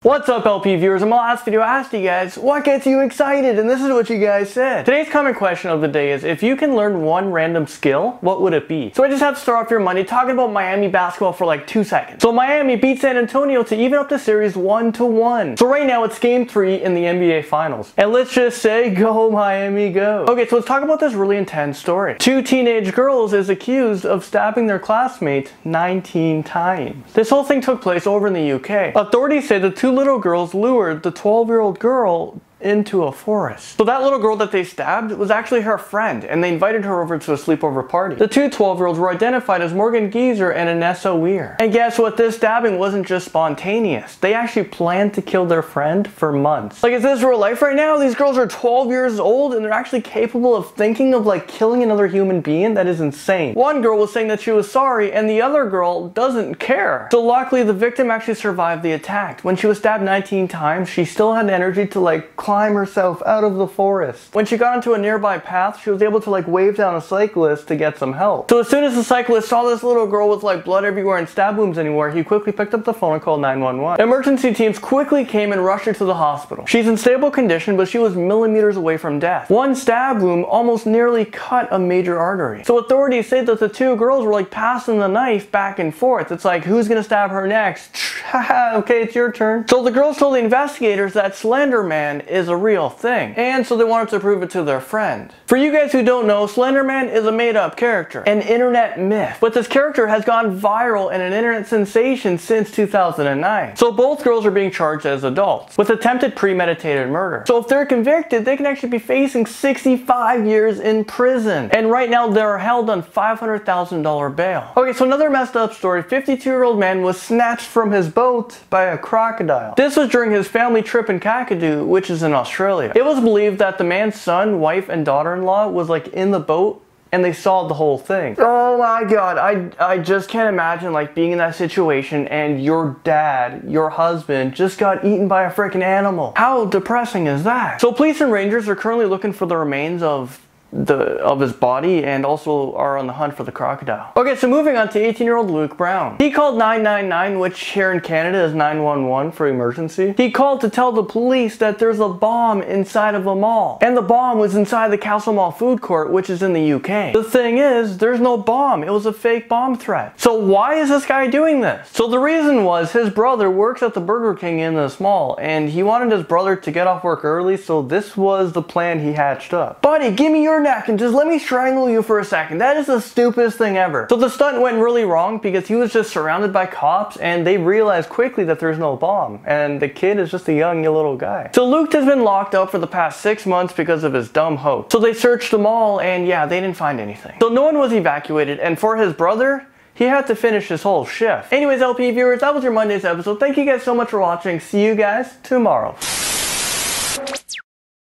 What's up, LP viewers? In my last video I asked you guys, what gets you excited? And this is what you guys said. Today's comment question of the day is, if you can learn one random skill, what would it be? So I just have to start off your Monday talking about Miami basketball for like 2 seconds. So Miami beat San Antonio to even up the series 1-1. So right now it's game 3 in the NBA Finals. And let's just say, go Miami, go. Okay, so let's talk about this really intense story. 2 teenage girls is accused of stabbing their classmate 19 times. This whole thing took place over in the UK. Authorities say the 2 little girls lured the 12-year-old girl into a forest. So that little girl that they stabbed was actually her friend, and they invited her over to a sleepover party. The 2 12-year-olds were identified as Geyser and Anissa Weier. And guess what? This stabbing wasn't just spontaneous. They actually planned to kill their friend for months. Like, is this real life right now? These girls are 12 years old and they're actually capable of thinking of like killing another human being? That is insane. One girl was saying that she was sorry and the other girl doesn't care. So luckily the victim actually survived the attack. When she was stabbed 19 times, she still had energy to like climb herself out of the forest. When she got onto a nearby path, she was able to like wave down a cyclist to get some help. So as soon as the cyclist saw this little girl with like blood everywhere and stab wounds anywhere, he quickly picked up the phone and called 911. Emergency teams quickly came and rushed her to the hospital. She's in stable condition, but she was millimeters away from death. One stab wound almost nearly cut a major artery. So authorities say that the 2 girls were like passing the knife back and forth. It's like, who's gonna stab her next? Okay, it's your turn. So the girls told the investigators that Slender Man is a real thing, and so they wanted to prove it to their friend. For you guys who don't know, Slender Man is a made-up character, an internet myth, but this character has gone viral and an internet sensation since 2009. So both girls are being charged as adults with attempted premeditated murder. So if they're convicted, they can actually be facing 65 years in prison, and right now they're held on $500,000 bail. Okay, so another messed up story. 52-year-old man was snatched from his boat by a crocodile. This was during his family trip in Kakadu, which is in Australia. It was believed that the man's son, wife, and daughter-in-law was like in the boat and they saw the whole thing. Oh my god, I just can't imagine like being in that situation and your dad, your husband, just got eaten by a freaking animal. How depressing is that? So police and rangers are currently looking for the remains of his body and also are on the hunt for the crocodile. Okay, so moving on to 18-year-old Luke Brown. He called 999, which here in Canada is 911 for emergency. He called to tell the police that there's a bomb inside of a mall. And the bomb was inside the Castle Mall food court, which is in the UK. The thing is, there's no bomb. It was a fake bomb threat. So why is this guy doing this? So the reason was his brother works at the Burger King in this mall, and he wanted his brother to get off work early, so this was the plan he hatched up. Buddy, give me your neck and just let me strangle you for a second. That is the stupidest thing ever. So the stunt went really wrong because he was just surrounded by cops and they realized quickly that there's no bomb and the kid is just a young little guy. So Luke has been locked up for the past 6 months because of his dumb hoax. So they searched the mall and yeah, they didn't find anything. So no one was evacuated, and for his brother, he had to finish his whole shift. Anyways, LP viewers, that was your Monday's episode. Thank you guys so much for watching. See you guys tomorrow.